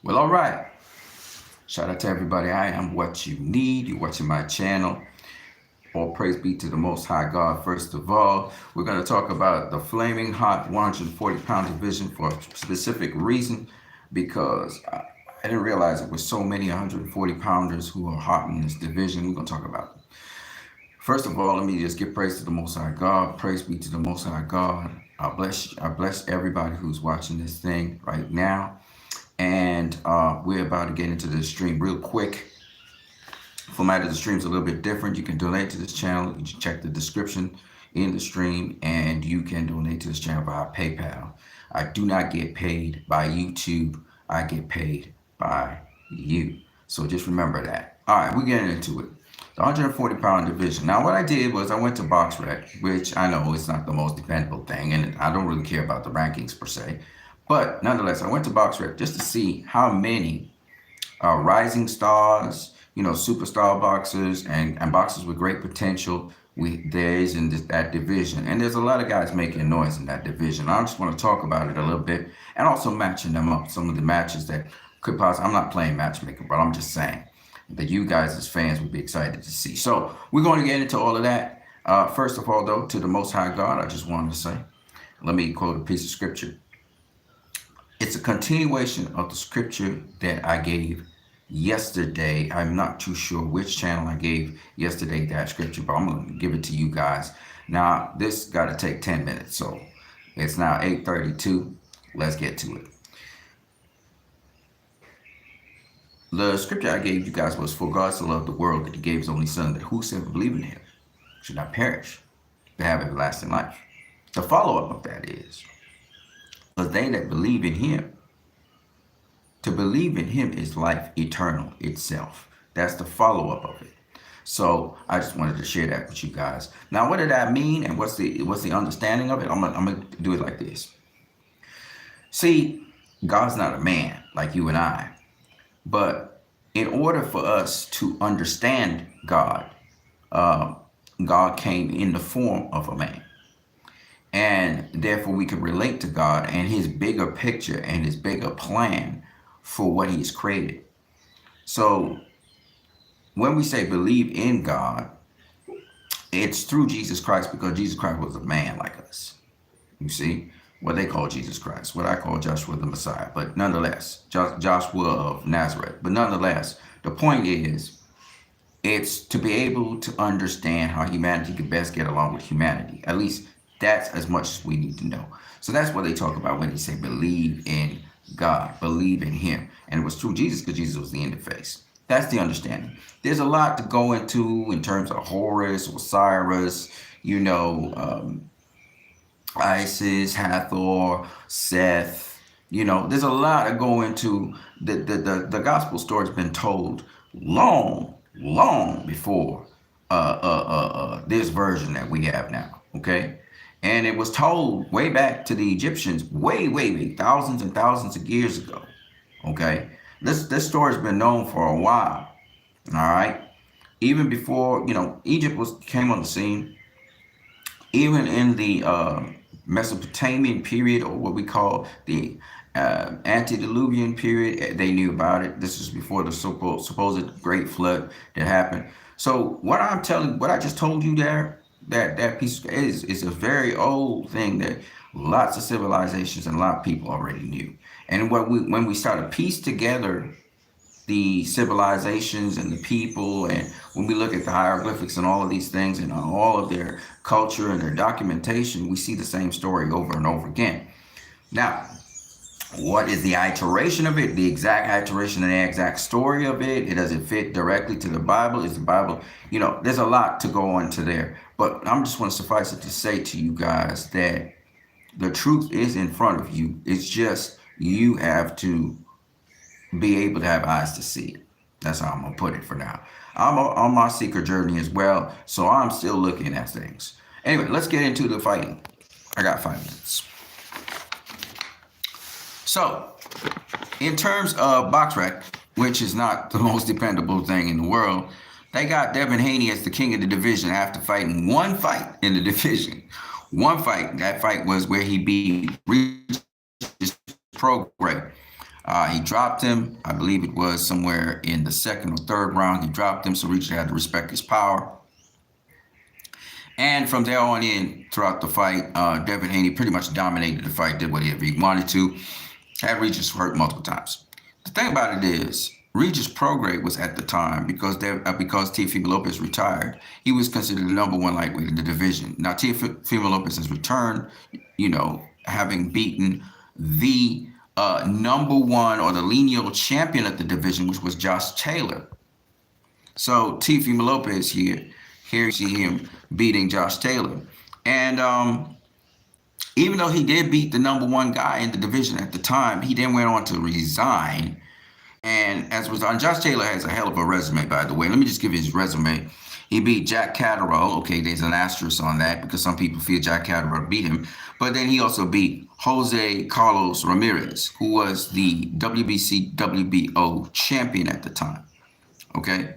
Well, all right. Shout out to everybody. I am What You Need. You're watching my channel. All praise be to the Most High God. First of all, we're going to talk about the flaming hot 140-pound division for a specific reason because I didn't realize it was so many 140 pounders who are hot in this division. We're going to talk about it. First of all, let me just give praise to the Most High God. Praise be to the Most High God. I bless everybody who's watching this thing right now. And we're about to get into the stream real quick. Format of the stream is a little bit different. You can donate to this channel. You can check the description in the stream, and you can donate to this channel via PayPal. I do not get paid by YouTube. I get paid by you. So just remember that. All right, we're getting into it. The 140-pound division. Now, what I did was I went to BoxRec, which I know is not the most dependable thing, and I don't really care about the rankings per se. But nonetheless, I went to BoxRec just to see how many rising stars, superstar boxers and boxers with great potential there is in that division. And there's a lot of guys making noise in that division. I just want to talk about it a little bit and also matching them up. Some of the matches that could possibly, I'm not playing matchmaker, but I'm just saying that you guys as fans would be excited to see. So we're going to get into all of that. First of all, though, to the Most High God, I just wanted to say, let me quote a piece of scripture. It's a continuation of the scripture that I gave yesterday. I'm not too sure which channel I gave yesterday that scripture, but I'm going to give it to you guys. Now, this got to take 10 minutes, so it's now 8:32. Let's get to it. The scripture I gave you guys was, "For God so loved the world that he gave his only son, that whosoever believe in him should not perish, but have everlasting life." The follow-up of that is, "But they that believe in him," to believe in him is life eternal itself. That's the follow-up of it. So I just wanted to share that with you guys. Now, what did that mean, and what's the understanding of it? I'm gonna do it like this. See, God's not a man like you and I, but in order for us to understand God, God came in the form of a man. And therefore we can relate to God and his bigger picture and his bigger plan for what he's created. So when we say believe in God, it's through Jesus Christ, because Jesus Christ was a man like us. You see, what they call Jesus Christ, what I call Joshua the Messiah, but nonetheless, Joshua of Nazareth. But nonetheless, the point is, it's to be able to understand how humanity could best get along with humanity. At least that's as much as we need to know. So that's what they talk about when they say believe in God, believe in him. And it was through Jesus, because Jesus was the interface. That's the understanding. There's a lot to go into in terms of Horus, Osiris, Isis, Hathor, Seth. There's a lot to go into. The gospel story's been told long before this version that we have now. Okay. And it was told way back to the Egyptians, way, thousands and thousands of years ago. Okay, this story's been known for a while. All right, even before Egypt came on the scene. Even in the Mesopotamian period, or what we call the antediluvian period, they knew about it. This is before the supposed great flood that happened. So what I just told you there, that piece is a very old thing that lots of civilizations and a lot of people already knew. And when we start to piece together the civilizations and the people, and when we look at the hieroglyphics and all of these things and all of their culture and their documentation, we see the same story over and over again. Now, what is the iteration of it? The exact iteration and the exact story of it? Does it fit directly to the Bible? Is the Bible, there's a lot to go into there. But I'm just want to suffice it to say to you guys that the truth is in front of you. It's just you have to be able to have eyes to see it. That's how I'm going to put it for now. I'm on my seeker journey as well, so I'm still looking at things. Anyway, let's get into the fighting. I got 5 minutes. So, in terms of BoxRec, which is not the most dependable thing in the world, they got Devin Haney as the king of the division after fighting one fight in the division. One fight. That fight was where he beat Regis Prograis. He dropped him. I believe it was somewhere in the second or third round. He dropped him, so Regis had to respect his power. And from there on in, throughout the fight, Devin Haney pretty much dominated the fight, did whatever he wanted to. Had Regis hurt multiple times. The thing about it is, Regis Prograis was at the time, because Teofimo Lopez retired, he was considered the number one lightweight in the division. Now, Teofimo Lopez has returned, having beaten the number one or the lineal champion of the division, which was Josh Taylor. So Teofimo Lopez here you see him beating Josh Taylor. And even though he did beat the number one guy in the division at the time, he then went on to resign. And as was on, Josh Taylor has a hell of a resume, by the way. Let me just give you his resume. He beat Jack Catterall. Okay, there's an asterisk on that because some people feel Jack Catterall beat him. But then he also beat Jose Carlos Ramirez, who was the WBC WBO champion at the time. Okay.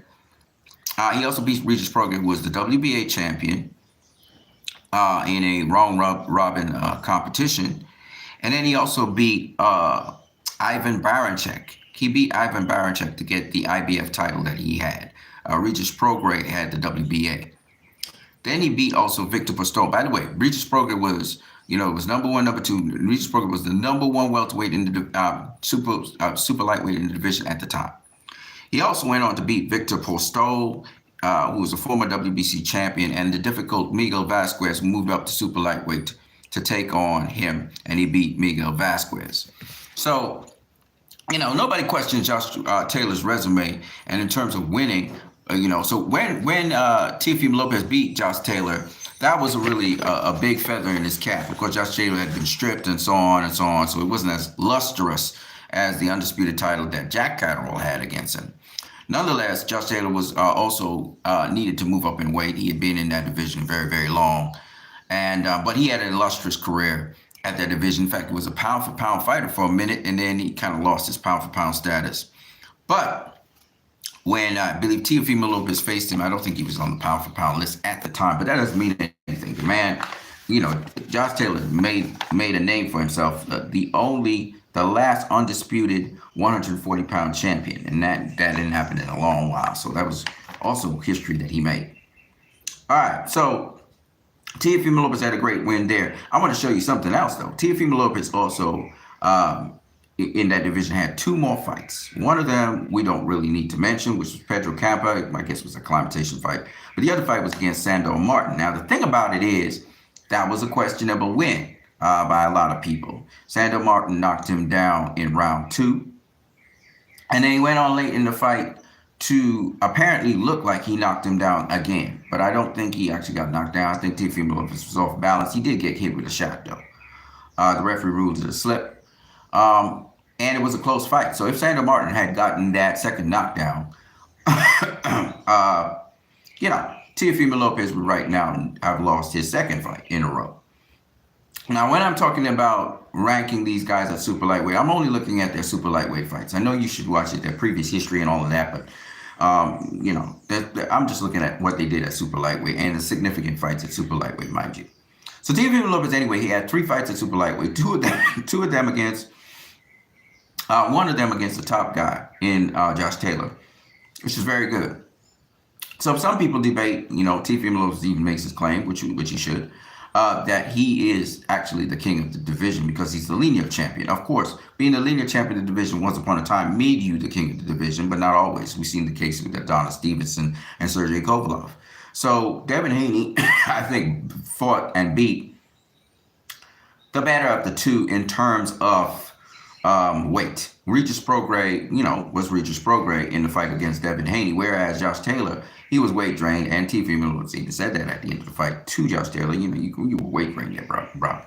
He also beat Regis Prograis, who was the WBA champion in a round-robin competition. And then he also beat Ivan Barancek. He beat Ivan Barancek to get the IBF title that he had. Regis Prograis had the WBA. Then he beat also Victor Postol. By the way, Regis Prograis was, was number one, number two. Regis Prograis was the number one welterweight in the super lightweight in the division at the time. He also went on to beat Victor Postol, who was a former WBC champion, and the difficult Miguel Vasquez, who moved up to super lightweight to take on him, and he beat Miguel Vasquez. So, nobody questions Josh Taylor's resume, and in terms of winning, so when Teofimo Lopez beat Josh Taylor, that was really a big feather in his cap, because Josh Taylor had been stripped and so on and so on, so it wasn't as lustrous as the undisputed title that Jack Catterall had against him. Nonetheless, Josh Taylor was also needed to move up in weight. He had been in that division very, very long, and but he had an illustrious career at that division. In fact, he was a pound-for-pound fighter for a minute, and then he kind of lost his pound-for-pound status. But when I believe Teofimo Lopez faced him, I don't think he was on the pound-for-pound list at the time, but that doesn't mean anything. The man, Josh Taylor made a name for himself. The last undisputed 140-pound champion, and that didn't happen in a long while. So that was also history that he made. All right, so Teofimo Lopez had a great win there. I want to show you something else, though. Teofimo Lopez also, in that division, had two more fights. One of them we don't really need to mention, which was Pedro Campa. I guess it was a acclimatization fight. But the other fight was against Sandor Martin. Now, the thing about it is that was a questionable win by a lot of people. Sandor Martin knocked him down in round 2. And then he went on late in the fight to apparently look like he knocked him down again. But I don't think he actually got knocked down. I think Teofimo Lopez was off balance. He did get hit with a shot, though. The referee ruled it a slip. And it was a close fight. So if Sandor Martin had gotten that second knockdown, Teofimo Lopez would right now have lost his second fight in a row. Now, when I'm talking about ranking these guys at super lightweight, I'm only looking at their super lightweight fights. I know you should watch it, their previous history and all of that, but, I'm just looking at what they did at super lightweight and the significant fights at super lightweight, mind you. So Teofimo Lopez, anyway, he had 3 fights at super lightweight, two of them against, one of them against the top guy in Josh Taylor, which is very good. So some people debate, Teofimo Lopez even makes his claim, which he should, that he is actually the king of the division because he's the linear champion. Of course, being the linear champion of the division once upon a time made you the king of the division, but not always. We've seen the case with Adonis Stevenson and Sergey Kovalev. So Devin Haney, I think, fought and beat the better of the two in terms of weight. Regis Prograis, was Regis Prograis in the fight against Devin Haney, whereas Josh Taylor, he was weight drained, and Teofimo Lopez even said that at the end of the fight to Josh Taylor. You were weight drained there, bro.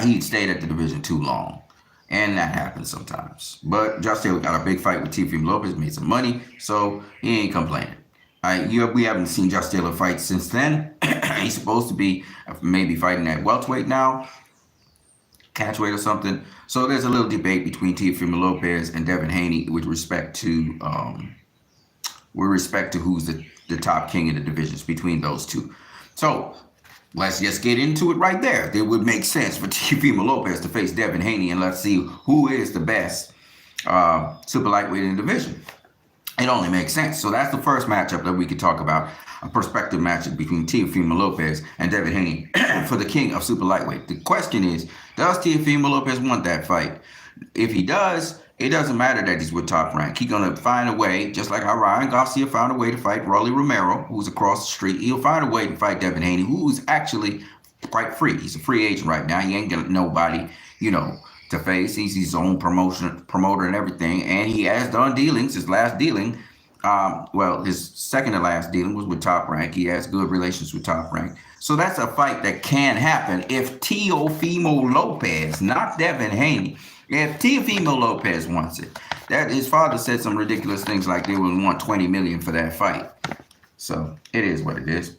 He stayed at the division too long, and that happens sometimes. But Josh Taylor got a big fight with Teofimo Lopez, made some money, so he ain't complaining. We haven't seen Josh Taylor fight since then. He's supposed to be maybe fighting at welterweight now, catchweight or something. So there's a little debate between Teofimo Lopez and Devin Haney with respect to who's the top king in the divisions between those two. So Let's just get into it right there. It would make sense for Teofimo Lopez to face Devin Haney, and let's see who is the best super lightweight in the division. It only makes sense. So that's the first matchup that we could talk about, a prospective matchup between Teofimo Lopez and Devin Haney for the king of super lightweight. The question is, does Teofimo Lopez want that fight? If he does, it doesn't matter that he's with Top Rank. He's going to find a way, just like how Ryan Garcia found a way to fight Rolly Romero, who's across the street. He'll find a way to fight Devin Haney, who's actually quite free. He's a free agent right now. He ain't got nobody, to face. He's his own promoter and everything. And he has done dealings. His last dealing, his second to last dealing was with Top Rank. He has good relations with Top Rank. So that's a fight that can happen if Teofimo Lopez, not Devin Haney, if Teofimo Lopez wants it. That his father said some ridiculous things like they would want $20 million for that fight. So it is what it is.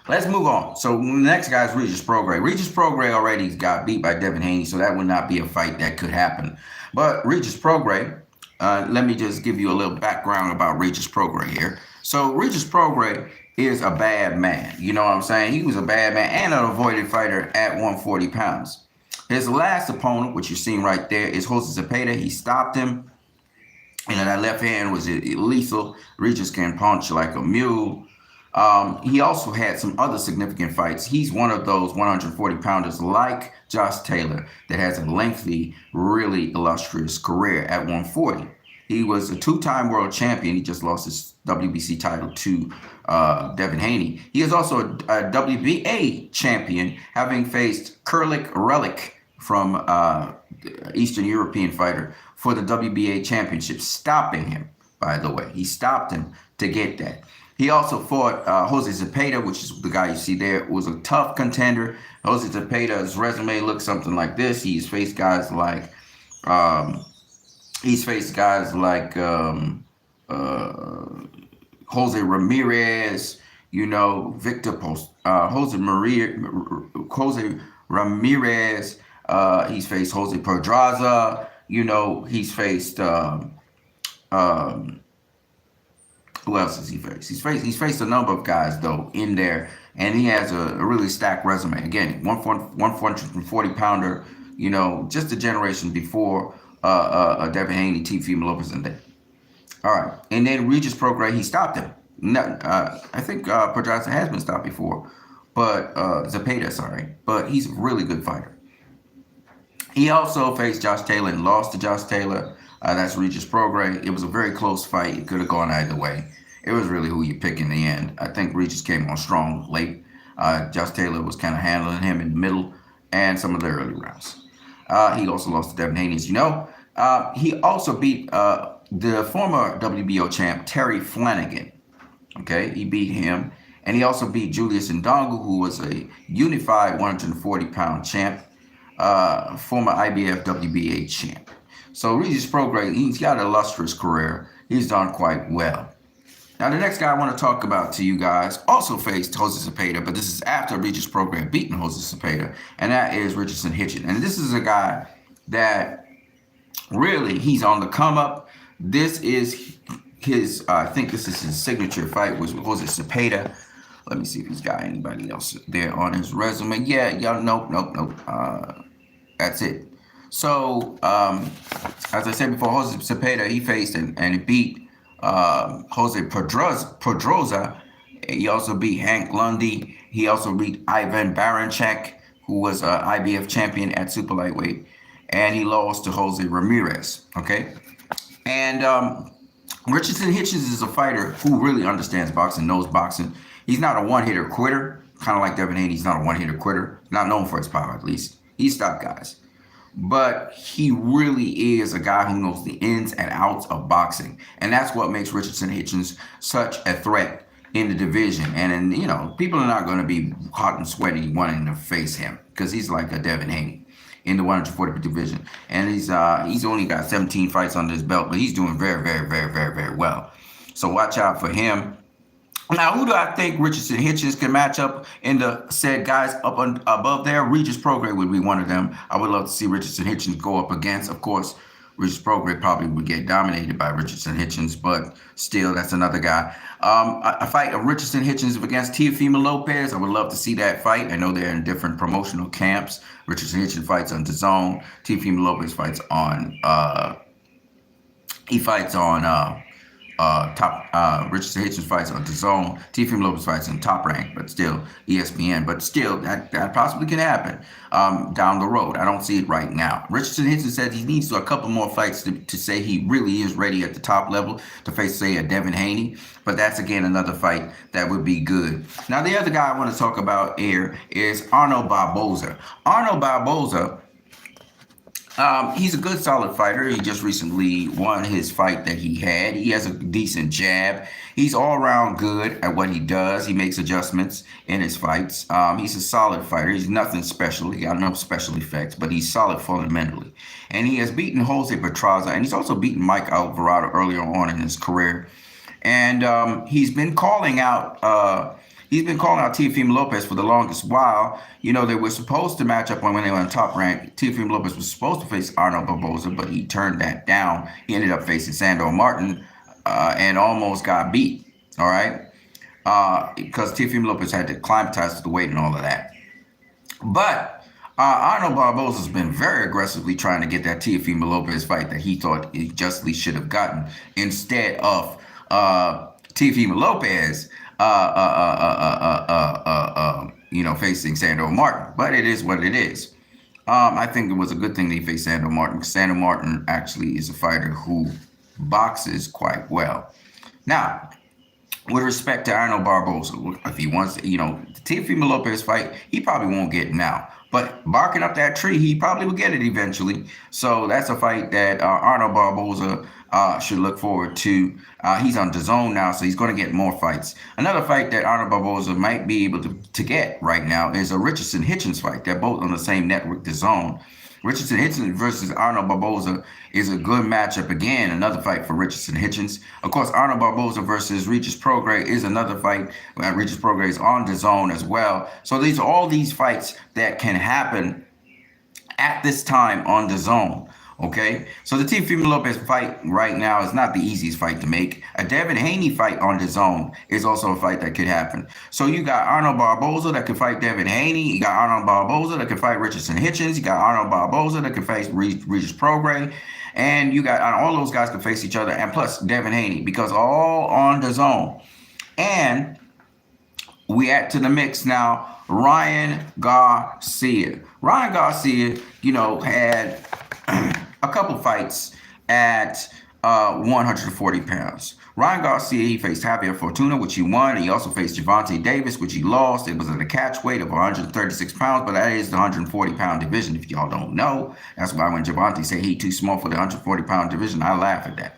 Let's move on. So the next guy is Regis Prograis. Regis Prograis already got beat by Devin Haney, so that would not be a fight that could happen. But Regis Prograis, let me just give you a little background about Regis Prograis here. So Regis Prograis is a bad man. You know what I'm saying? He was a bad man and an avoided fighter at 140 pounds. His last opponent, which you're seeing right there, is Jose Zepeda. He stopped him. And that left hand was lethal. Regis can punch like a mule. He also had some other significant fights. He's one of those 140-pounders like Josh Taylor that has a lengthy, really illustrious career at 140. He was a two-time world champion. He just lost his WBC title to Devin Haney. He is also a WBA champion, having faced Kurlik Relic from Eastern European fighter for the WBA championship, stopping him, by the way. He stopped him to get that. He also fought Jose Zepeda, which is the guy you see there, was a tough contender. Jose Zepeda's resume looks something like this. He's faced guys like Jose Ramirez, Victor Post, Jose Ramirez. He's faced Jose Pedraza. He's faced. Who else has he faced? He's faced a number of guys though in there, and he has a really stacked resume. Again, 140 pounder. Just a generation before Devin Haney, Teofimo Lopez, and that. All right, and then Regis Prograis, he stopped him. I think Pedraza has been stopped before, but Zepeda, sorry, but he's a really good fighter. He also faced Josh Taylor and lost to Josh Taylor. That's Regis Prograis. It was a very close fight. It could have gone either way. It was really who you pick in the end. I think Regis came on strong late. Josh Taylor was kind of handling him in the middle and some of the early rounds. He also lost to Devin Haney, as you know. He also beat the former WBO champ, Terry Flanagan. Okay, he beat him. And he also beat Julius Ndongo, who was a unified 140-pound champ, former IBF WBA champ. So Regis Prograis, he's got an illustrious career. He's done quite well. Now, the next guy I want to talk about to you guys also faced Jose Zepeda, but this is after Regis Prograis beating Jose Zepeda, and that is Richardson Hitchens. And this is a guy that really, he's on the come up. This is his, I think this is his signature fight was with Jose Zepeda. Let me see if he's got anybody else there on his resume. Nope. That's it. So, as I said before, Jose Zepeda, he faced and he beat Jose Pedroza. He also beat Hank Lundy. He also beat Ivan Barancek, who was an IBF champion at super lightweight. And he lost to Jose Ramirez, okay? And Richardson Hitchens is a fighter who really understands boxing, knows boxing. He's not a one-hitter quitter, kind of like Devin Haney. He's not a one-hitter quitter. Not known for his power, at least. He stopped guys. But he really is a guy who knows the ins and outs of boxing. And that's what makes Richardson Hitchens such a threat in the division. And people are not going to be hot and sweaty wanting to face him because he's like a Devin Haney in the 140 division. And he's only got 17 fights under his belt, but he's doing very, very, very, very, very well. So watch out for him. Now, who do I think Richardson Hitchens can match up in the said guys up above there? Regis Prograis would be one of them. I would love to see Richardson Hitchens go up against, of course, Regis Prograis probably would get dominated by Richardson Hitchens, but still, that's another guy. A fight of Richardson Hitchens against Teofimo Lopez. I would love to see that fight. I know they're in different promotional camps. Richardson Hitchens fights on DAZN. Teofimo Lopez fights on he fights on Richardson Hitchens fights on DAZN. Teofimo Lopez fights in Top Rank, but still ESPN. But still, that possibly can happen down the road. I don't see it right now. Richardson Hitchens said he needs a couple more fights to say he really is ready at the top level to face, say, a Devin Haney. But that's, again, another fight that would be good. Now, the other guy I want to talk about here is Arnold Barboza. Arnold Barboza, he's a good, solid fighter. He just recently won his fight that he had. He has a decent jab. He's all around good at what he does. He makes adjustments in his fights. He's a solid fighter. He's nothing special. He got no special effects, but he's solid fundamentally. And he has beaten Jose Petraza, and he's also beaten Mike Alvarado earlier on in his career. And he's been calling out Teofimo Lopez for the longest while. You know, they were supposed to match up when they were on Top Rank. Teofimo Lopez was supposed to face Arnold Barboza, but he turned that down. He ended up facing Sandor Martin and almost got beat, all right? Because Teofimo Lopez had to acclimatize to the weight and all of that. But Arnold Barboza has been very aggressively trying to get that Teofimo Lopez fight that he thought he justly should have gotten instead of Teofimo Lopez facing Sandor Martin. But it is what it is. I think it was a good thing that he faced Sandor Martin, because Sandor Martin actually is a fighter who boxes quite well. Now, with respect to Arnold Barboza, if he wants, the Teofimo Lopez fight, he probably won't get it now. But barking up that tree, he probably will get it eventually. So that's a fight that Arnold Barboza should look forward to. He's on DAZN now, so he's going to get more fights. Another fight that Arnold Barboza might be able to get right now is a Richardson Hitchens fight. They're both on the same network, DAZN. Richardson Hitchens versus Arnold Barboza is a good matchup again. Another fight for Richardson Hitchens. Of course, Arnold Barboza versus Regis Prograis is another fight. Regis Prograis is on DAZN as well. So these are all these fights that can happen at this time on DAZN. Okay, so the Teofimo Lopez fight right now is not the easiest fight to make. A Devin Haney fight on DAZN is also a fight that could happen. So you got Arnold Barboza that could fight Devin Haney. You got Arnold Barboza that could fight Richardson Hitchens. You got Arnold Barboza that could face Regis Prograis. And you got all those guys can face each other, and plus Devin Haney, because all on DAZN. And we add to the mix now Ryan Garcia. Ryan Garcia, had a couple fights at 140 pounds. Ryan Garcia, he faced Javier Fortuna, which he won. He also faced Gervonta Davis, which he lost. It was at a catch weight of 136 pounds, but that is the 140-pound division, if y'all don't know. That's why when Gervonta said he too small for the 140-pound division, I laugh at that.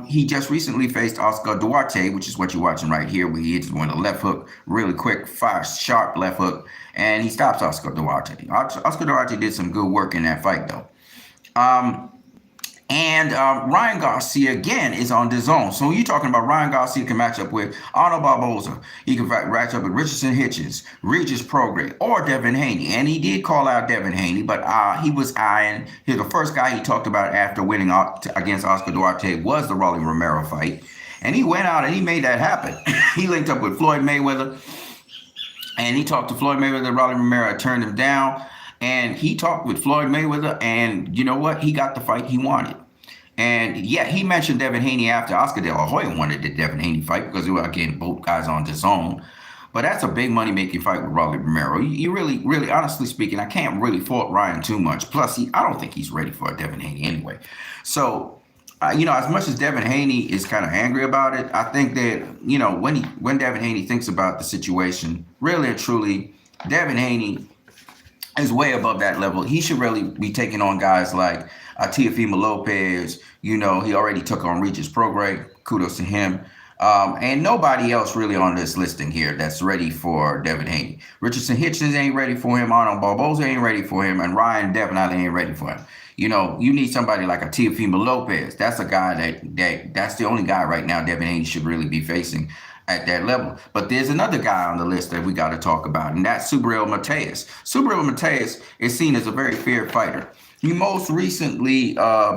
He just recently faced Oscar Duarte, which is what you're watching right here, where he hits one a left hook, really quick, fire, sharp left hook, and he stops Oscar Duarte. Oscar Duarte did some good work in that fight, though. Ryan Garcia, again, is on DAZN. So you're talking about Ryan Garcia can match up with Arnold Barboza. He can match up with Richardson Hitchens, Regis Prograis, or Devin Haney. And he did call out Devin Haney, but he was eyeing. The first guy he talked about after winning against Oscar Duarte was the Rolly Romero fight. And he went out and he made that happen. He linked up with Floyd Mayweather. And he talked to Floyd Mayweather. Rolly Romero turned him down. And he talked with Floyd Mayweather. And you know what? He got the fight he wanted. And yeah, he mentioned Devin Haney after Oscar De La Hoya wanted the Devin Haney fight, because they were, again, both guys on DAZN. But that's a big money-making fight with Rolly Romero. You really, really, honestly speaking, I can't really fault Ryan too much. Plus, I don't think he's ready for a Devin Haney anyway. So, as much as Devin Haney is kind of angry about it, I think that, when Devin Haney thinks about the situation, really and truly, Devin Haney is way above that level. He should really be taking on guys like Teofimo Lopez. He already took on Regis Prograis. Kudos to him. And nobody else really on this listing here that's ready for Devin Haney. Richardson Hitchens ain't ready for him. Arnold Barboza ain't ready for him. And Ryan definitely ain't ready for him. You need somebody like a Teofimo Lopez. That's a guy that's the only guy right now Devin Haney should really be facing at that level. But there's another guy on the list that we got to talk about, and that's Subriel Matias. Subriel Matias is seen as a very fair fighter. He most recently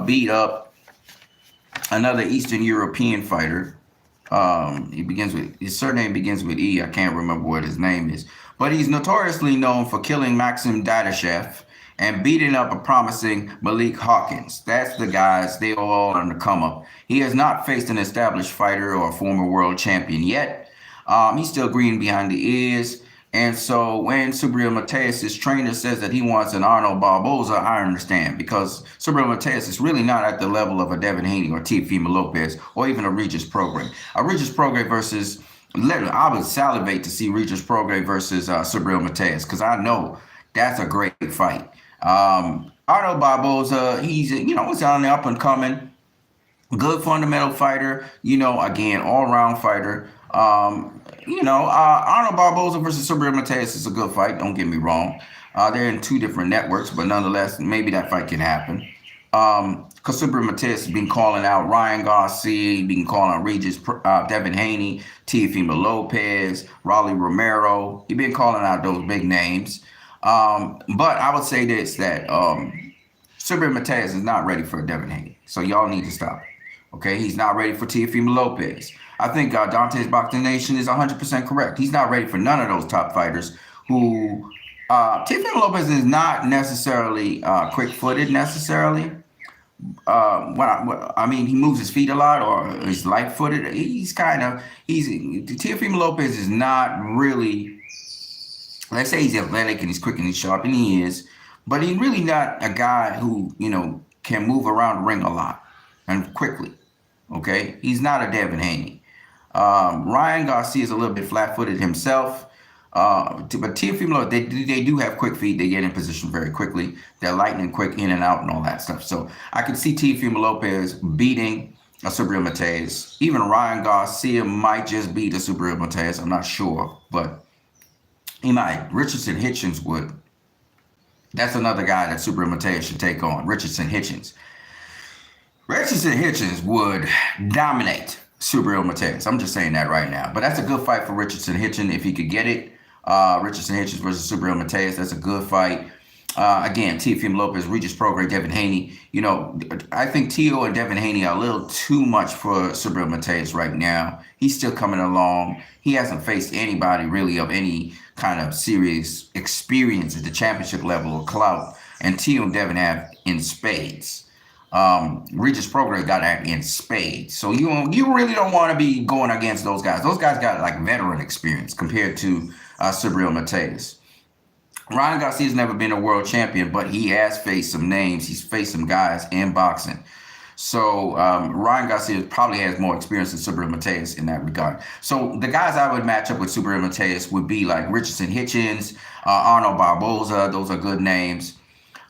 beat up another Eastern European fighter. He begins with his surname begins with E. I can't remember what his name is, but he's notoriously known for killing Maxim Dadashev and beating up a promising Malik Hawkins. That's the guys. They all on the come up. He has not faced an established fighter or a former world champion yet. He's still green behind the ears. And so when Subriel Mateus' trainer says that he wants an Arnold Barboza, I understand because Subriel Mateus is really not at the level of a Devin Haney or Teofimo Lopez or even a Regis Prograis. A Regis Prograis versus, I would salivate to see Regis Prograis versus Subriel Mateus because I know that's a great fight. Arnold Barboza, he's on the up and coming, good fundamental fighter. Again, all round fighter. Arnold Barboza versus Subriel Mateus is a good fight. Don't get me wrong. They're in two different networks, but nonetheless, maybe that fight can happen. Because Subriel Mateus has been calling out Ryan Garcia, been calling out Regis, Devin Haney, Teofimo Lopez, Rolly Romero. He's been calling out those big names. But I would say this, that Subriel Mateus is not ready for Devin Haney. So y'all need to stop it. Okay, he's not ready for Teofimo Lopez. I think Dante's Boxing Nation is 100% correct. He's not ready for none of those top fighters who Teofimo Lopez is not necessarily quick-footed necessarily. He moves his feet a lot or he's light-footed. Teofimo Lopez is not really, let's say he's athletic and he's quick and he's sharp, and he is, but he's really not a guy who, can move around the ring a lot and quickly. Okay, he's not a Devin Haney. Ryan Garcia is a little bit flat-footed himself, but Teofimo, they do have quick feet. They get in position very quickly. They're lightning quick in and out and all that stuff. So I could see Teofimo Lopez beating a Subriel Mateus. Even Ryan Garcia might just beat a Subriel Mateus. I'm not sure, but he might. Richardson Hitchens would. That's another guy that Subriel Mateus should take on. Richardson Hitchens would dominate Subriel Mateus. I'm just saying that right now. But that's a good fight for Richardson Hitchens if he could get it. Richardson Hitchens versus Subriel Mateus. That's a good fight. Again, Teofimo Lopez, Regis Prograis, Devin Haney. I think Teo and Devin Haney are a little too much for Subriel Mateus right now. He's still coming along. He hasn't faced anybody really of any kind of serious experience at the championship level or clout. And Teo and Devin have in spades. Regis Prograis got that in spades. So you really don't want to be going against those guys. Those guys got like veteran experience compared to Subriel Mateus. Ryan Garcia's never been a world champion, but he has faced some names. He's faced some guys in boxing. So Ryan Garcia probably has more experience than Subriel Mateus in that regard. So the guys I would match up with Subriel Mateus would be like Richardson Hitchens, Arnold Barboza. Those are good names.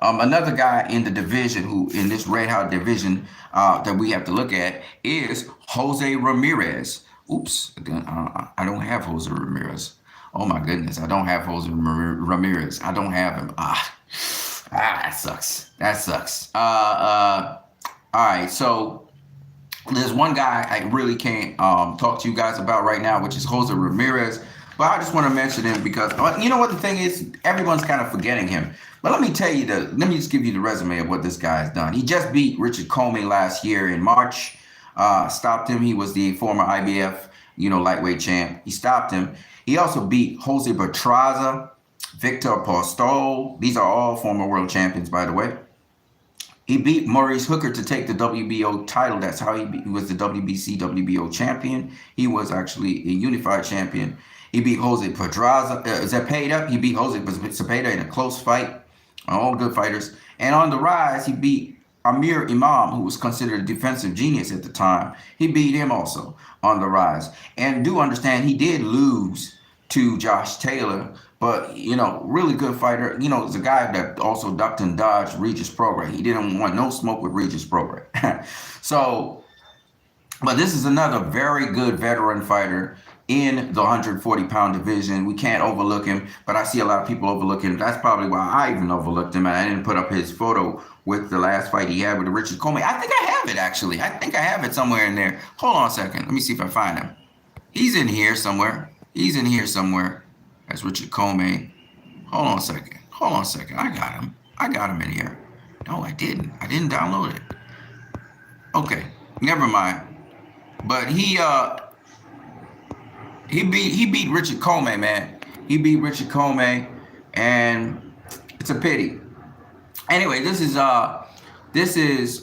Another guy in the division in this red hot division that we have to look at is Jose Ramirez. Oops, I don't have Jose Ramirez. Oh my goodness, I don't have Jose Ramirez. I don't have him. That sucks. All right, so there's one guy I really can't talk to you guys about right now, which is Jose Ramirez. But I just want to mention him because you know what the thing is, everyone's kind of forgetting him. But let me just give you the resume of what this guy has done. He just beat Richard Comey last year in March. Stopped him. He was the former IBF, lightweight champ. He stopped him. He also beat Jose Bertraza, Victor Postol. These are all former world champions, by the way. He beat Maurice Hooker to take the WBO title. That's how he was the WBC WBO champion. He was actually a unified champion. He beat Jose Zepeda. He beat Jose Zepeda in a close fight. All good fighters. And on the rise, he beat Amir Imam, who was considered a defensive genius at the time. He beat him also on the rise. And do understand he did lose to Josh Taylor, but, really good fighter. It's a guy that also ducked and dodged Regis Prograis. He didn't want no smoke with Regis Prograis. But this is another very good veteran fighter in the 140-pound division. We can't overlook him, but I see a lot of people overlooking him. That's probably why I even overlooked him, and I didn't put up his photo with the last fight he had with Richard Comey. I think I have it, actually. I think I have it somewhere in there. Hold on a second. Let me see if I find him. He's in here somewhere. That's Richard Comey. Hold on a second. I got him in here. No, I didn't. I didn't download it. Okay, never mind. But he beat Richard Comey, man. He beat Richard Comey, and it's a pity. Anyway, this is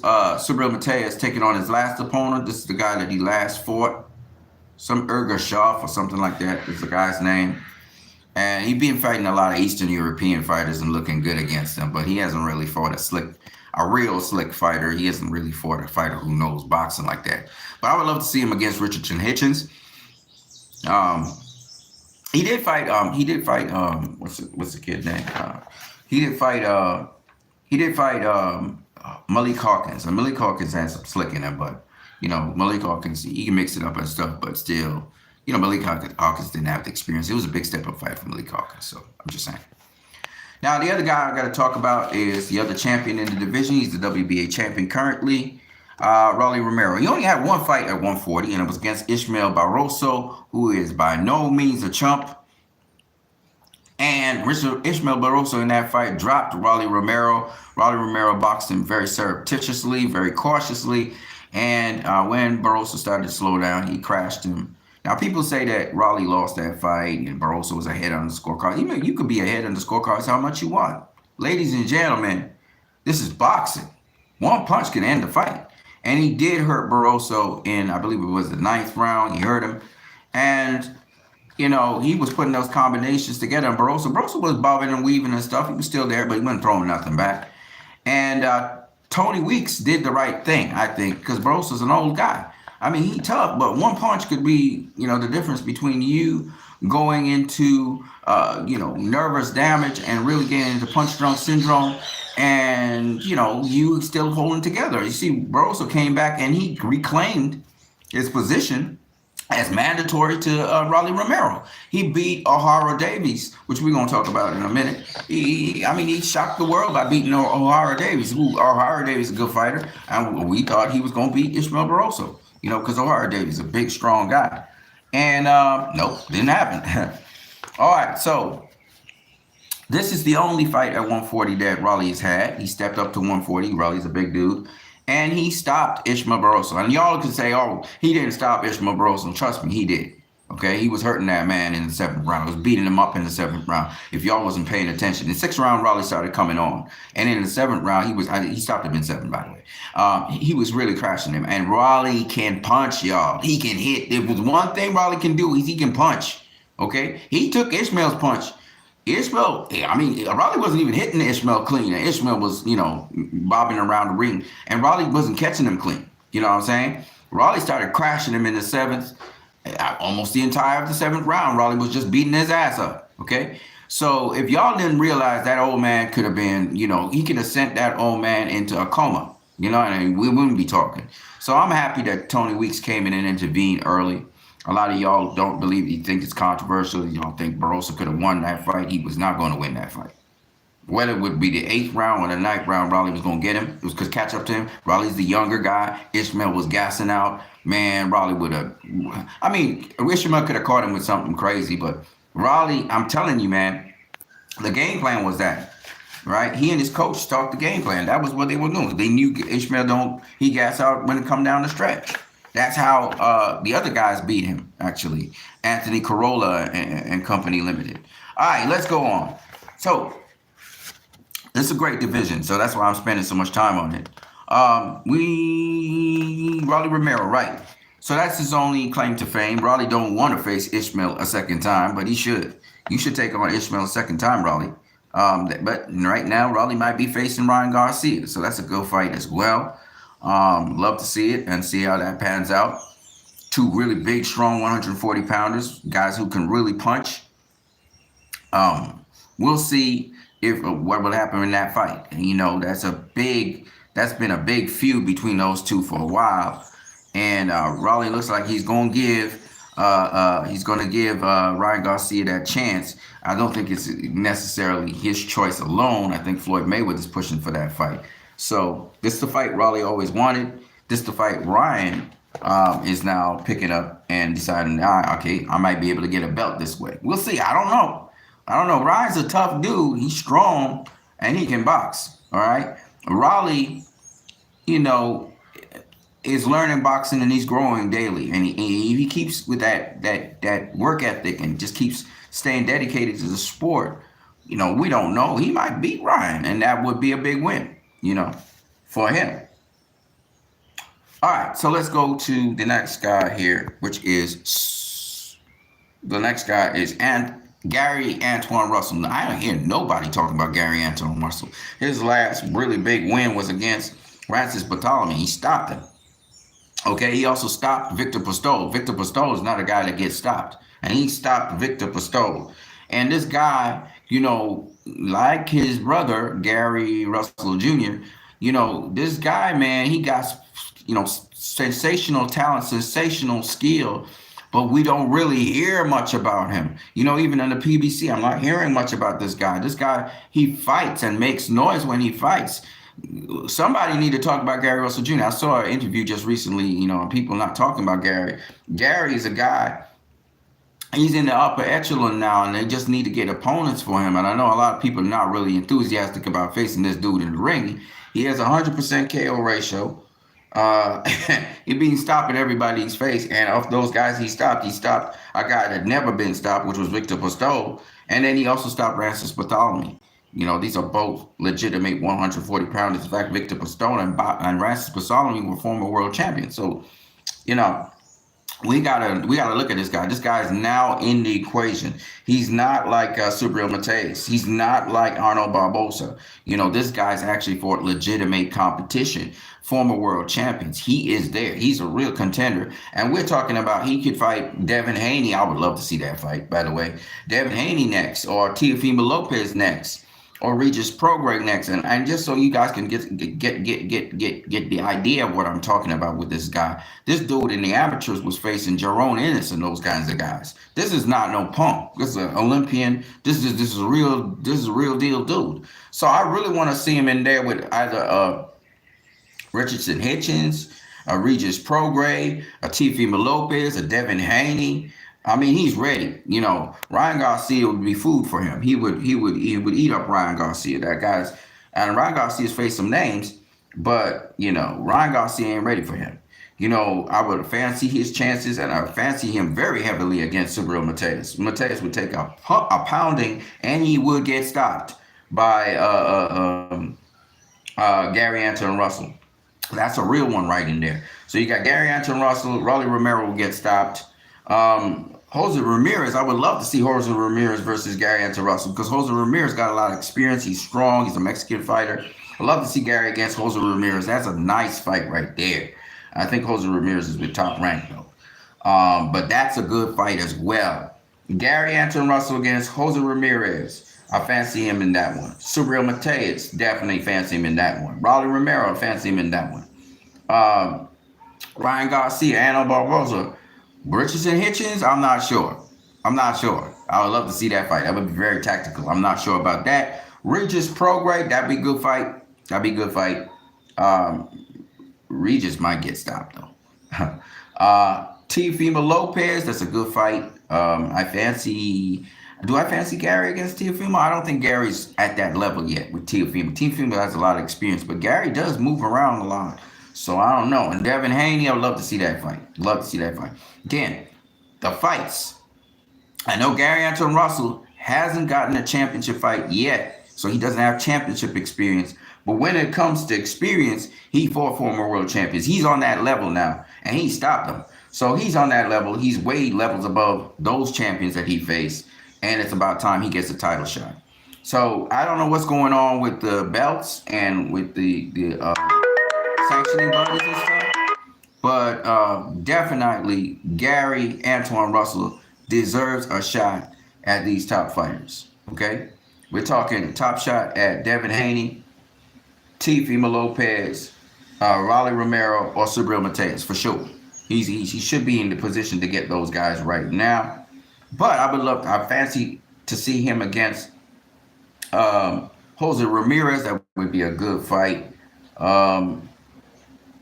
Cyril Mateus taking on his last opponent. This is the guy that he last fought. Some Ergashov or something like that is the guy's name. And he's been fighting a lot of Eastern European fighters and looking good against them, but he hasn't really fought a real slick fighter. He hasn't really fought a fighter who knows boxing like that. But I would love to see him against Richardson Hitchens. Um, he did fight. What's the kid's name? He did fight. He did fight Malik Hawkins. And Malik Hawkins has some slick in him, but Malik Hawkins, he can mix it up and stuff, but still, Malik Hawkins didn't have the experience. It was a big step up fight for Malik Hawkins, so I'm just saying. Now, the other guy I got to talk about is the other champion in the division. He's the WBA champion currently, Rolly Romero. He only had one fight at 140, and it was against Ishmael Barroso, who is by no means a chump. And Ishmael Barroso in that fight dropped Rolly Romero. Rolly Romero boxed him very surreptitiously, very cautiously. And when Barroso started to slow down, he crashed him. Now, people say that Rolly lost that fight and Barroso was ahead on the scorecard. You could be ahead on the scorecards how much you want. Ladies and gentlemen, this is boxing. One punch can end the fight. And he did hurt Barroso in, I believe it was the 9th round. He hurt him. And, he was putting those combinations together. And Barroso was bobbing and weaving and stuff. He was still there, but he wasn't throwing nothing back. And Tony Weeks did the right thing, I think, because Barroso's an old guy. I mean, he's tough, but one punch could be, the difference between you going into, nervous damage and really getting into punch drunk syndrome and, you still holding together. You see, Barroso came back and he reclaimed his position as mandatory to Rolly Romero. He beat O'Hara Davies, which we're going to talk about in a minute. He shocked the world by beating O'Hara Davies. O'Hara Davies is a good fighter, and we thought he was going to beat Ishmael Barroso, because O'Hara Davies is a big, strong guy. And nope, didn't happen. All right, so this is the only fight at 140 that Rolly has had. He stepped up to 140. Rolly's a big dude. And he stopped Ishmael Barroso. And y'all can say, oh, he didn't stop Ishmael Barroso. Trust me, he did. Okay, he was hurting that man in the 7th round. He was beating him up in the 7th round. If y'all wasn't paying attention, in the 6th round, Rolly started coming on, and in the 7th round, he stopped him in 7, by the way. He was really crashing him. And Rolly can punch, y'all. He can hit. If there's one thing Rolly can do, is he can punch. Okay, he took Ishmael's punch. Rolly wasn't even hitting Ishmael clean. And Ishmael was, bobbing around the ring, and Rolly wasn't catching him clean. You know what I'm saying? Rolly started crashing him in the 7th. Almost the entire of the 7th round, Rolly was just beating his ass up. Okay, so if y'all didn't realize that old man could have been, he could have sent that old man into a coma. And we wouldn't be talking. So I'm happy that Tony Weeks came in and intervened early. A lot of y'all don't believe, you think it's controversial. You don't think Barroso could have won that fight. He was not going to win that fight. Whether it would be the 8th round or the 9th round, Rolly was going to get him. It was because catch up to him. Rolly's the younger guy. Ishmael was gassing out. Man, Rolly would have. Ishmael could have caught him with something crazy, but Rolly, I'm telling you, man, the game plan was that, right? He and his coach talked the game plan. That was what they were doing. They knew Ishmael he gas out when it come down the stretch. That's how the other guys beat him, actually. Anthony Corolla and Company Limited. All right, let's go on. So, this is a great division, so that's why I'm spending so much time on it. Rolly Romero, right. So that's his only claim to fame. Rolly don't want to face Ishmael a second time, but he should. You should take on Ishmael a second time, Rolly. But right now, Rolly might be facing Ryan Garcia, so that's a good fight as well. Love to see it and see how that pans out. Two really big, strong 140-pounders, guys who can really punch. We'll see what will happen in that fight. And, that's been a big feud between those two for a while. And Rolly looks like he's going to give Ryan Garcia that chance. I don't think it's necessarily his choice alone. I think Floyd Mayweather's pushing for that fight. So this is the fight Rolly always wanted. This is the fight Ryan is now picking up and deciding, okay, I might be able to get a belt this way. We'll see. I don't know. Ryan's a tough dude. He's strong and he can box. All right. Raleigh, you know, is learning boxing and he's growing daily, and he keeps with that work ethic and just keeps staying dedicated to the sport. We don't know. He might beat Ryan, and that would be a big win, for him. All right, so let's go to the next guy here, which is the next guy is Gary Antoine Russell. Now, I don't hear nobody talking about Gary Antoine Russell. His last really big win was against Francis Bartholomew. He stopped him. Okay, he also stopped Victor Postol. Victor Postol is not a guy that gets stopped. And he stopped Victor Postol. And this guy, like his brother, Gary Russell Jr., this guy, man, he got, sensational talent, sensational skill, but we don't really hear much about him. Even in the PBC, I'm not hearing much about this guy. This guy, he fights and makes noise when he fights. Somebody need to talk about Gary Russell Jr. I saw an interview just recently, people not talking about Gary. Gary's a guy, he's in the upper echelon now, and they just need to get opponents for him. And I know a lot of people are not really enthusiastic about facing this dude in the ring. He has a 100% KO ratio. He been stopping everybody's face, and of those guys he stopped a guy that never been stopped, which was Victor Postol, and then he also stopped Francis Bartholomew. These are both legitimate 140 pounders. In fact, Victor Postol and Francis Bartholomew were former world champions. So, you know, we gotta look at this guy. This guy is now in the equation. He's not like Subriel Mateus. He's not like Arnold Barbosa. This guy's actually for legitimate competition. Former world champions. He is there. He's a real contender. And we're talking about he could fight Devin Haney. I would love to see that fight, by the way. Devin Haney next, or Teofimo Lopez next, or Regis Prograis next, and just so you guys can get the idea of what I'm talking about with this guy. This dude in the amateurs was facing Jerome Ennis and those kinds of guys. This is not no punk. This is an Olympian. This is a real deal dude. So I really want to see him in there with either Richardson Hitchens, a Regis Prograis, a Teofimo Lopez, a Devin Haney. I mean, he's ready. Ryan Garcia would be food for him. He would eat up Ryan Garcia. And Ryan Garcia's faced some names, but Ryan Garcia ain't ready for him. I would fancy his chances, and I fancy him very heavily against Subriel Mateus. Mateus would take a pounding, and he would get stopped by Gary Antoine Russell. That's a real one right in there. So you got Gary Antoine Russell, Rolly Romero will get stopped. Jose Ramirez, I would love to see Jose Ramirez versus Gary Antoine Russell, because Jose Ramirez got a lot of experience. He's strong. He's a Mexican fighter. I'd love to see Gary against Jose Ramirez. That's a nice fight right there. I think Jose Ramirez is with top rank, though. But that's a good fight as well. Gary Antoine Russell against Jose Ramirez. I fancy him in that one. Subriel Mateus, definitely fancy him in that one. Rolly Romero, fancy him in that one. Ryan Garcia, Arnold Barbosa. Richardson Hitchens, I'm not sure. I would love to see that fight. That would be very tactical. I'm not sure about that. Regis Prograis, that'd be a good fight. Regis might get stopped, though. Teofimo Lopez, that's a good fight. Do I fancy Gary against Teofimo? I don't think Gary's at that level yet with Teofimo. Teofimo has a lot of experience, but Gary does move around a lot. So I don't know. And Devin Haney, I would love to see that fight. Again, the fights. I know Gary Antoine Russell hasn't gotten a championship fight yet, so he doesn't have championship experience. But when it comes to experience, he fought former world champions. He's on that level now, and he stopped them. So he's on that level. He's way levels above those champions that he faced, and it's about time he gets a title shot. So I don't know what's going on with the belts and with the sanctioning bodies and stuff, but definitely Gary Antoine Russell deserves a shot at these top fighters. Okay, we're talking top shot at Devin Haney, Teofimo Lopez, Rolly Romero, or Subriel Mateus for sure. He should be in the position to get those guys right now. But I fancy to see him against Jose Ramirez. That would be a good fight.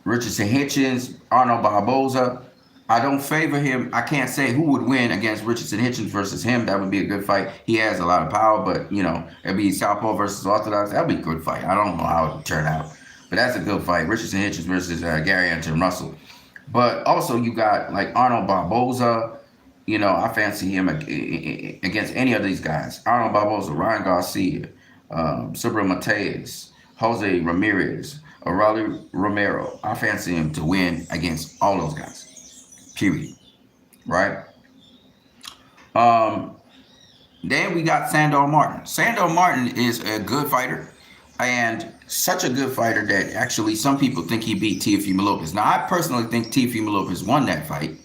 Richardson Hitchens, Arnold Barboza. I don't favor him. I can't say who would win against Richardson Hitchens versus him. That would be a good fight. He has a lot of power, but it'd be Southpaw versus Orthodox. That'd be a good fight. I don't know how it would turn out, but that's a good fight. Richardson Hitchens versus Gary Anton Russell. But also you got like Arnold Barboza. I fancy him against any of these guys. Arnold Barboza, Ryan Garcia, Sabra Mateus, Jose Ramirez, Raleigh Romero. I fancy him to win against all those guys. Period. Right? Um, then we got Sandor Martin. Sandor Martin is a good fighter, and such a good fighter that actually some people think he beat Teofimo Lopez. Now, I personally think Teofimo Lopez won that fight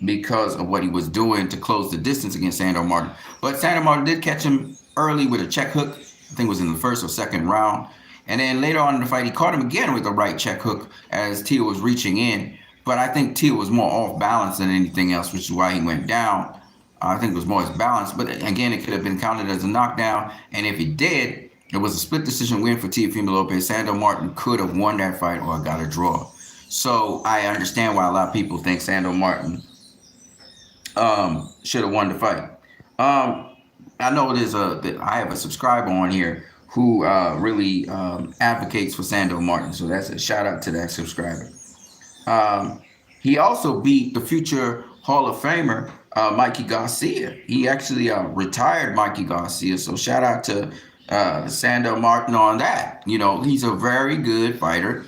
because of what he was doing to close the distance against Sandor Martin. But Sandor Martin did catch him early with a check hook. I think it was in the first or second round. And then later on in the fight, he caught him again with a right check hook as Teo was reaching in. But I think Teo was more off balance than anything else, which is why he went down. I think it was more his balance. But again, it could have been counted as a knockdown. And if he did, it was a split decision win for Teofimo Lopez. Sandor Martin could have won that fight or got a draw. So I understand why a lot of people think Sandor Martin should have won the fight. I know I have a subscriber on here who really advocates for Sandor Martin. So that's a shout out to that subscriber. He also beat the future Hall of Famer Mikey Garcia. He actually retired Mikey Garcia. So shout out to Sandor Martin on that. He's a very good fighter.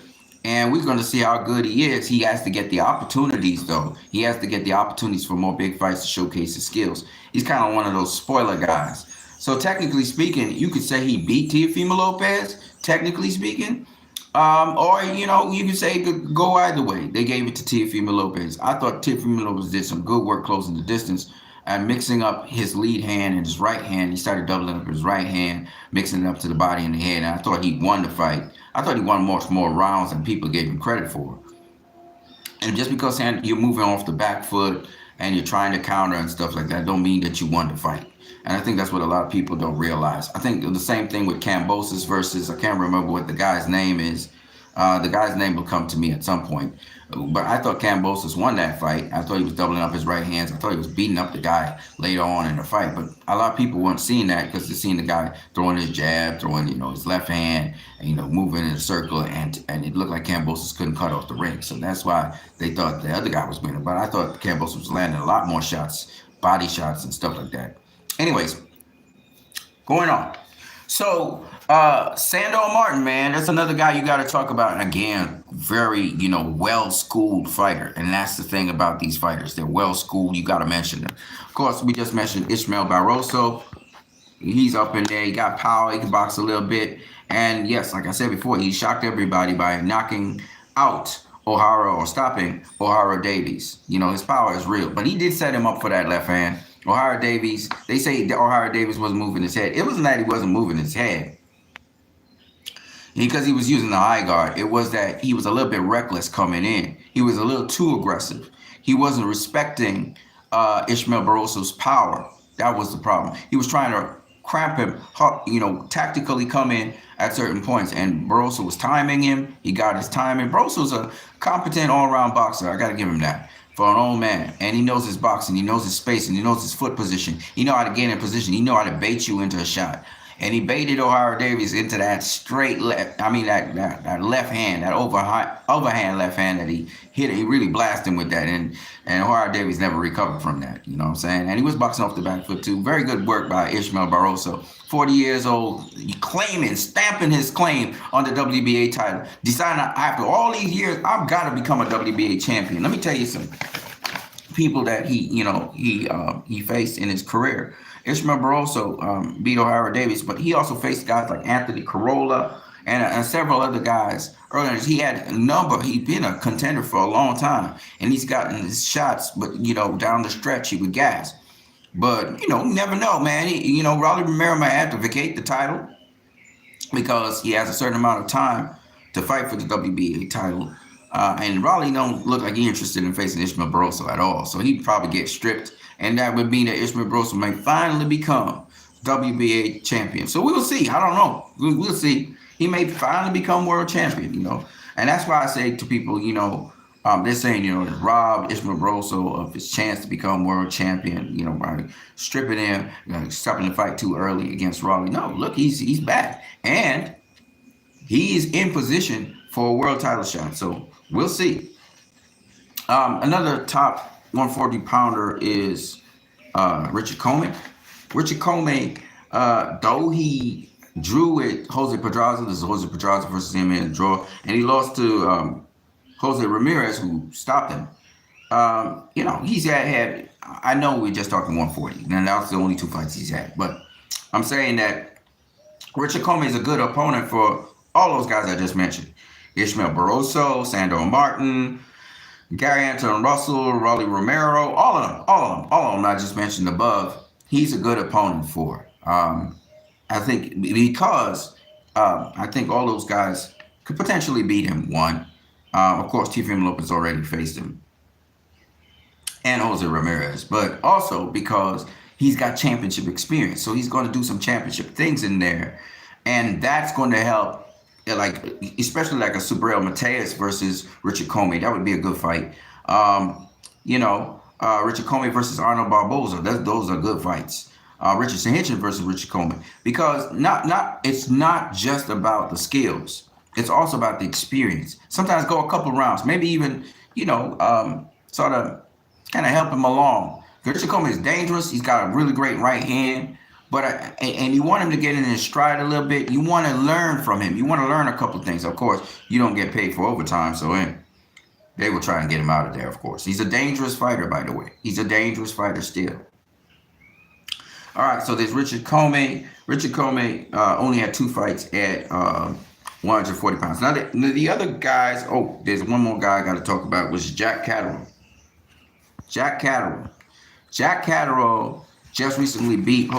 And we're going to see how good he is. He has to get the opportunities, though. He has to get the opportunities for more big fights to showcase his skills. He's kind of one of those spoiler guys. So technically speaking, you could say he beat Teofimo Lopez, technically speaking. Or you could say it could go either way. They gave it to Teofimo Lopez. I thought Teofimo Lopez did some good work closing the distance and mixing up his lead hand and his right hand. He started doubling up his right hand, mixing it up to the body and the head. And I thought he won the fight. I thought he won much more rounds than people gave him credit for. And just because you're moving off the back foot and you're trying to counter and stuff like that, don't mean that you won the fight. And I think that's what a lot of people don't realize. I think the same thing with Kambosos versus, I can't remember what the guy's name is. The guy's name will come to me at some point. But I thought Kambosos won that fight. I thought he was doubling up his right hands. I thought he was beating up the guy later on in the fight. But a lot of people weren't seeing that because they're seeing the guy throwing his jab, throwing his left hand, and moving in a circle, and it looked like Kambosos couldn't cut off the ring. So that's why they thought the other guy was winning. But I thought Kambosos was landing a lot more shots, body shots, and stuff like that. Anyways, going on. So Sandor Martin, man, that's another guy you got to talk about. And again, very, well-schooled fighter. And that's the thing about these fighters. They're well-schooled. You got to mention them. Of course, we just mentioned Ishmael Barroso. He's up in there. He got power. He can box a little bit. And yes, like I said before, he shocked everybody by knocking out O'Hara or stopping O'Hara Davies. His power is real. But he did set him up for that left hand. O'Hara Davies, they say O'Hara Davies wasn't moving his head. It wasn't that he wasn't moving his head because he was using the high guard. It was that he was a little bit reckless coming in. He was a little too aggressive. He wasn't respecting Ishmael Barroso's power. That was the problem. He was trying to cramp him, tactically come in at certain points. And Barroso was timing him. He got his timing. Barroso's a competent all-around boxer. I got to give him that. For an old man, and he knows his boxing, he knows his space, and he knows his foot position. He know how to get in position. He know how to bait you into a shot. And he baited O'Hara Davies into that straight left. I mean that left hand, that overhand left hand that he hit. He really blasted him with that, and O'Hara Davies never recovered from that. You know what I'm saying? And he was boxing off the back foot too. Very good work by Ishmael Barroso. 40 years old, stamping his claim on the WBA title. Deciding after all these years, I've got to become a WBA champion. Let me tell you some people that he faced in his career. Ishmael Barroso beat O'Hara Davies, but he also faced guys like Anthony Corolla and several other guys earlier. He had a number. He'd been a contender for a long time, and he's gotten his shots, but down the stretch he would gas. But, you never know, man. Raleigh Romero might have to vacate the title because he has a certain amount of time to fight for the WBA title. And Raleigh don't look like he's interested in facing Ishmael Barroso at all. So he'd probably get stripped. And that would mean that Ishmael Barroso may finally become WBA champion. So we will see. I don't know. We'll see. He may finally become world champion, And that's why I say to people, They're saying, robbed Ishmael Barroso of his chance to become world champion, by stripping him, stopping the fight too early against Raleigh. No, look, he's back. And he is in position for a world title shot. So we'll see. Another top 140 pounder is Richard Coleman. Richard Coleman, though he drew with Jose Pedraza, this is Jose Pedraza versus him in a draw, and he lost to Jose Ramirez, who stopped him. He's had, I know we're just talking 140, and that's the only two fights he's had, but I'm saying that Richard Coleman is a good opponent for all those guys I just mentioned. Ishmael Barroso, Sandor Martin, Gary Anton Russell, Rolly Romero, all of them I just mentioned above. He's a good opponent for. I think because I think all those guys could potentially beat him. One, of course, Teofimo Lopez already faced him, and Jose Ramirez, but also because he's got championship experience, so he's going to do some championship things in there, and that's going to help. Like, especially like a Subriel Mateus versus Richard Coleman, that would be a good fight. Richard Coleman versus Arnold Barboza, those are good fights. Richardson Hitchens versus Richard Coleman, because it's not just about the skills, it's also about the experience. Sometimes go a couple rounds, maybe even sort of kind of help him along. Richard Coleman is dangerous. He's got a really great right hand. But and you want him to get in his stride a little bit. You want to learn from him. You want to learn a couple of things. Of course, you don't get paid for overtime, so they will try and get him out of there, of course. He's a dangerous fighter, by the way. He's a dangerous fighter still. All right, so there's Richard Coleman. Richard Coleman only had 2 fights at 140 pounds. Now, the other guys, there's one more guy I got to talk about, which is Jack Catterall. Jack Catterall just recently beat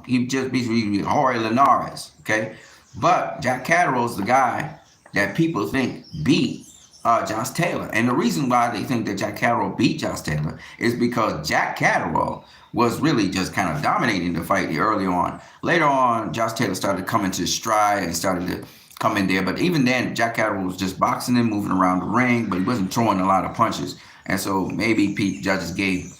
he just beat Jorge Linares, okay? But Jack Catterall is the guy that people think beat Josh Taylor. And the reason why they think that Jack Catterall beat Josh Taylor is because Jack Catterall was really just kind of dominating the fight early on. Later on, Josh Taylor started coming to stride and started to come in there. But even then, Jack Catterall was just boxing him, moving around the ring, but he wasn't throwing a lot of punches. And so maybe judges gave,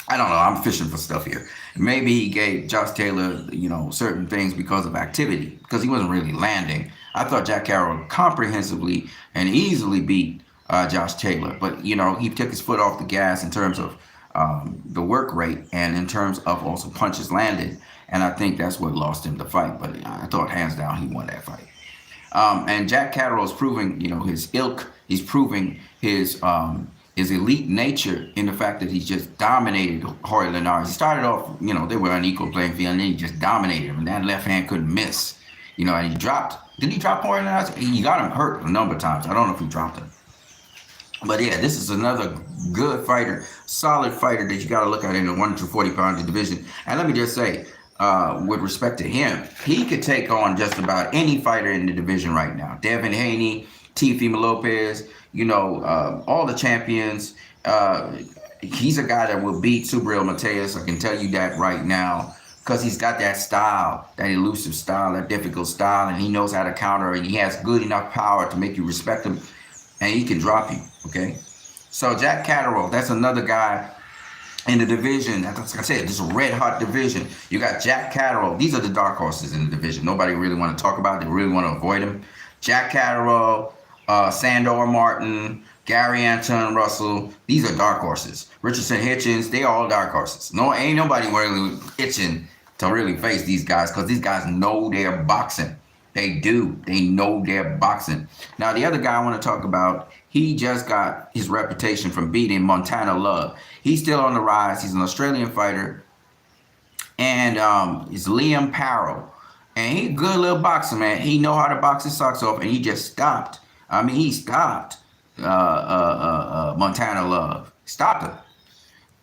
I don't know, I'm fishing for stuff here. Maybe he gave Josh Taylor, certain things because of activity, because he wasn't really landing. I thought Jack Catterall comprehensively and easily beat Josh Taylor. But, he took his foot off the gas in terms of the work rate and in terms of also punches landed. And I think that's what lost him the fight. But I thought hands down he won that fight. And Jack Catterall is proving, his ilk. He's proving his elite nature in the fact that he's just dominated Jorge Linares. He started off, they were on equal playing field, and then he just dominated him, and that left hand couldn't miss. And he dropped. Did he drop Jorge Linares? He got him hurt a number of times. I don't know if he dropped him. But yeah, this is another good fighter, solid fighter that you got to look at in the 140-pound division. And let me just say, with respect to him, he could take on just about any fighter in the division right now. Devin Haney, Teofimo Lopez, all the champions. He's a guy that will beat Subriel Mateus. I can tell you that right now, because he's got that style, that elusive style, that difficult style, and he knows how to counter, and he has good enough power to make you respect him, and he can drop you, okay? So Jack Catterall, that's another guy in the division. Like I said, this is a red-hot division. You got Jack Catterall. These are the dark horses in the division. Nobody really want to talk about it. They really want to avoid him. Jack Catterall, Sandor Martin, Gary Anton Russell, these are dark horses. Richardson Hitchens, they are all dark horses. No, ain't nobody really itching to really face these guys, because these guys know their boxing. They do. They know their boxing. Now, the other guy I want to talk about, he just got his reputation from beating Montana Love. He's still on the rise. He's an Australian fighter. And it's Liam Parrow. And he's a good little boxer, man. He know how to box his socks off, and he just stopped. He stopped Montana Love. Stopped him.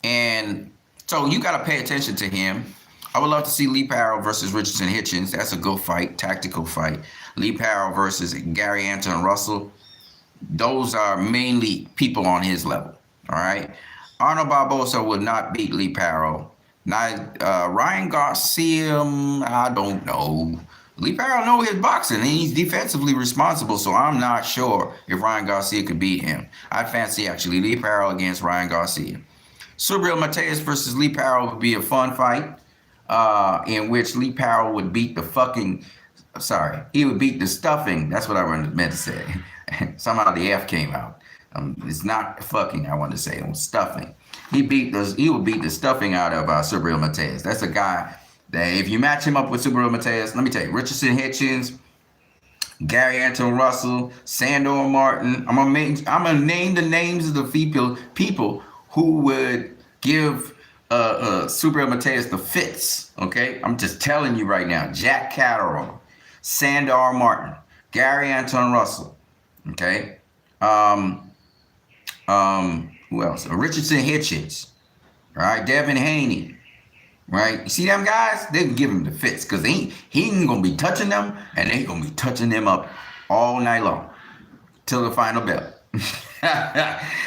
And so you got to pay attention to him. I would love to see Lee Parrow versus Richardson Hitchens. That's a good fight, tactical fight. Lee Parrow versus Gary Anton Russell. Those are mainly people on his level, all right? Arnold Barboza would not beat Lee Parrow. Now, Ryan Garcia, I don't know. Lee Parroll know his boxing, and he's defensively responsible, so I'm not sure if Ryan Garcia could beat him. I'd fancy, actually, Lee Parroll against Ryan Garcia. Subriel Matias versus Lee Parroll would be a fun fight, in which Lee Parroll would beat the fucking... Sorry, he would beat the stuffing. That's what I meant to say. Somehow the F came out. It's not fucking, I want to say. It was stuffing. He would beat the stuffing out of Subriel Matias. That's a guy that if you match him up with Subriel Matias, let me tell you, Richardson Hitchens, Gary Anton Russell, Sandor Martin. I'm gonna name the names of the people who would give Subriel Matias the fits. Okay, I'm just telling you right now. Jack Catterall, Sandor Martin, Gary Anton Russell. Okay, who else? Richardson Hitchens. All right, Devin Haney. Right? You see them guys? They can give him the fits because he ain't going to be touching them, and they going to be touching them up all night long till the final bell.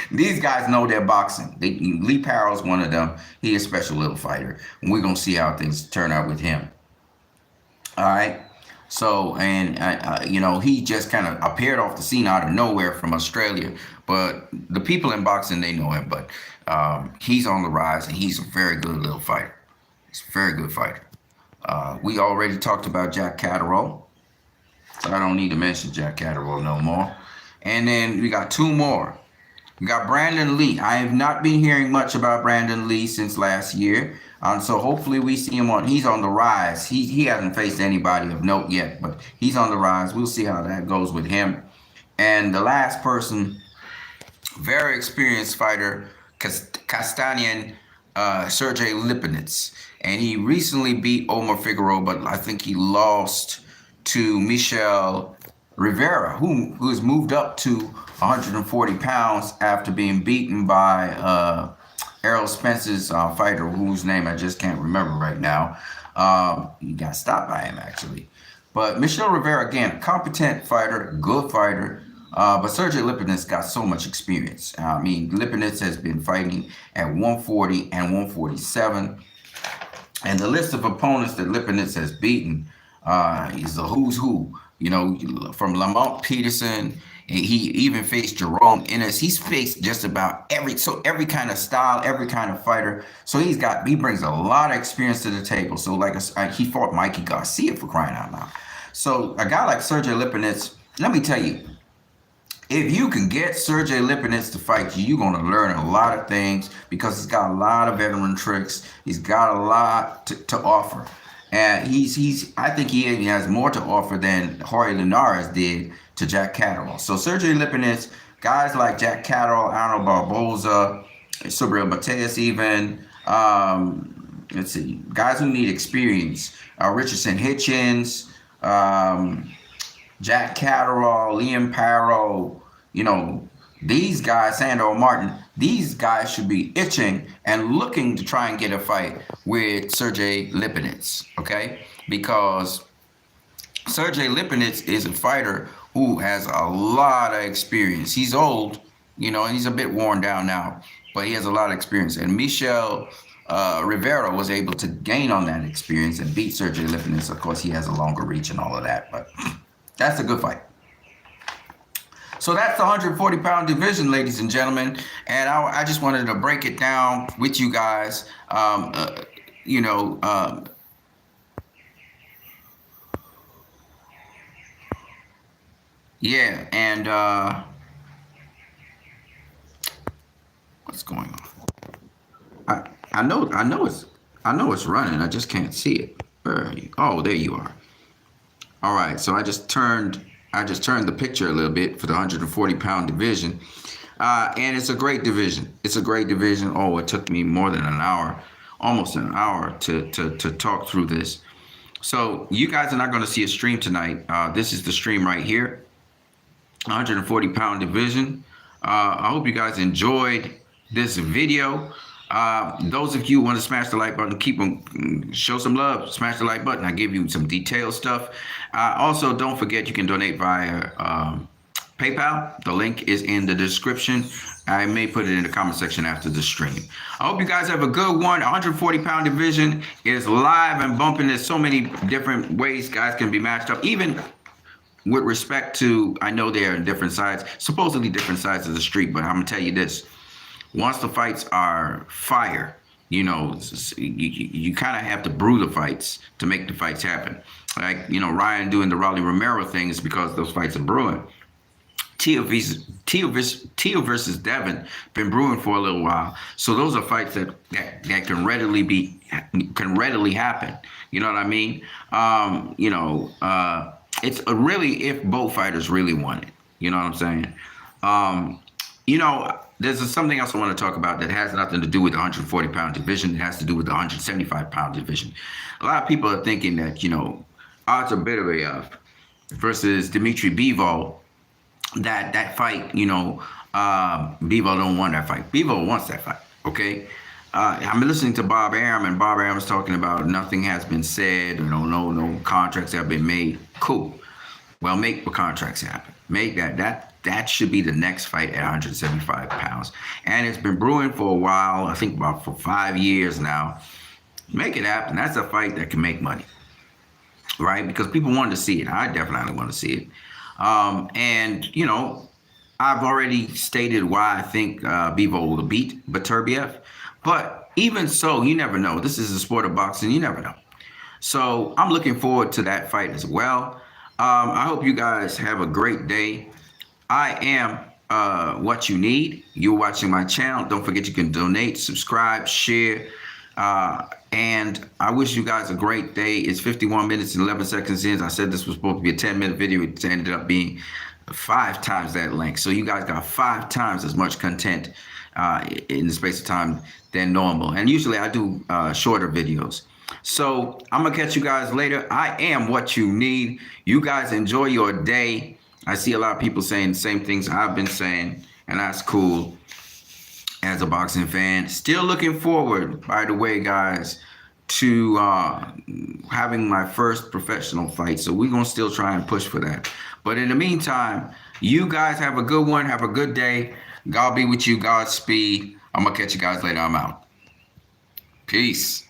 These guys know their boxing. Lee Parrill's one of them. He's a special little fighter. And we're going to see how things turn out with him. All right? So, and, you know, he just kind of appeared off the scene out of nowhere from Australia. But the people in boxing, they know him. But he's on the rise, and he's a very good little fighter. He's a very good fighter. We already talked about Jack Catterall, so I don't need to mention Jack Catterall no more. And then we got two more. We got Brandon Lee. I have not been hearing much about Brandon Lee since last year. So hopefully we see him he's on the rise. He hasn't faced anybody of note yet, but he's on the rise. We'll see how that goes with him. And the last person, very experienced fighter, Castanian Sergey Lipinets. And he recently beat Omar Figueroa, but I think he lost to Michel Rivera, who has moved up to 140 pounds after being beaten by Errol Spence's fighter, whose name I just can't remember right now. He got stopped by him, actually. But Michel Rivera, again, competent fighter, good fighter. But Sergey Lipinets got so much experience. I mean, Lipinets has been fighting at 140 and 147. And the list of opponents that Lipinets has beaten is the who's who. You know, from Lamont Peterson, he even faced Jerome Ennis. He's faced just about every kind of style, every kind of fighter. So he brings a lot of experience to the table. So he fought Mikey Garcia, for crying out loud. So a guy like Sergey Lipinets, let me tell you, if you can get Sergey Lipinets to fight you, you're going to learn a lot of things because he's got a lot of veteran tricks. He's got a lot to offer. And I think he has more to offer than Jorge Linares did to Jack Catterall. So Sergey Lipinets, guys like Jack Catterall, Arnold Barboza, Subriel Matias even, let's see, guys who need experience, Richardson Hitchens, Jack Catterall, Liam Parroll, you know, these guys, Sandor Martin, these guys should be itching and looking to try and get a fight with Sergey Lipinets, okay? Because Sergey Lipinets is a fighter who has a lot of experience. He's old, you know, and he's a bit worn down now, but he has a lot of experience. And Michel Rivera was able to gain on that experience and beat Sergey Lipinets. Of course, he has a longer reach and all of that, but that's a good fight. So that's the 140-pound division, ladies and gentlemen. And I just wanted to break it down with you guys. Yeah, and what's going on? I know it's running. I just can't see it. Where are you? Oh, there you are. All right, so I just turned the picture a little bit for the 140-pound division. And it's a great division. It's a great division. Oh, it took me more than an hour, almost an hour to talk through this. So you guys are not going to see a stream tonight. This is the stream right here, 140-pound division. I hope you guys enjoyed this video. Those of you who want to smash the like button, show some love, smash the like button. I give you some detailed stuff. Also, don't forget you can donate via PayPal. The link is in the description. I may put it in the comment section after the stream. I hope you guys have a good one. 140-pound division is live and bumping. There's so many different ways guys can be matched up. Even with respect to, I know they're in different sides, supposedly different sides of the street, but I'm going to tell you this. Once the fights are fire, you know, you kind of have to brew the fights to make the fights happen. Like, you know, Ryan doing the Rolly Romero thing is because those fights are brewing. Tio versus Devin been brewing for a little while, so those are fights that can readily happen. You know what I mean? It's really if both fighters really want it. You know what I'm saying? There's something else I want to talk about that has nothing to do with the 140-pound division. It has to do with the 175-pound division. A lot of people are thinking that, you know, Artur Beterbiev versus Dmitry Bivol, that fight, you know, Bivol don't want that fight. Bivol wants that fight, okay? I'm listening to Bob Arum, and Bob Arum is talking about nothing has been said, you know, no contracts have been made. Cool. Well, make the contracts happen. Make that should be the next fight at 175 pounds. And it's been brewing for a while, I think about for 5 years now. Make it happen. That's a fight that can make money, right? Because people want to see it. I definitely want to see it. And, you know, I've already stated why I think Bivol will beat Beterbiev. But even so, you never know. This is a sport of boxing. You never know. So I'm looking forward to that fight as well. I hope you guys have a great day. I am What You Need. You're watching my channel. Don't forget you can donate, subscribe, share. And I wish you guys a great day. It's 51 minutes and 11 seconds in. I said this was supposed to be a 10-minute video. It ended up being 5 times that length. So you guys got 5 times as much content in the space of time than normal. And usually I do shorter videos. So I'm going to catch you guys later. I am What You Need. You guys enjoy your day. I see a lot of people saying the same things I've been saying, and that's cool. As a boxing fan, still looking forward, by the way, guys, to having my first professional fight. So we're going to still try and push for that. But in the meantime, you guys have a good one. Have a good day. God be with you. Godspeed. I'm going to catch you guys later. I'm out. Peace.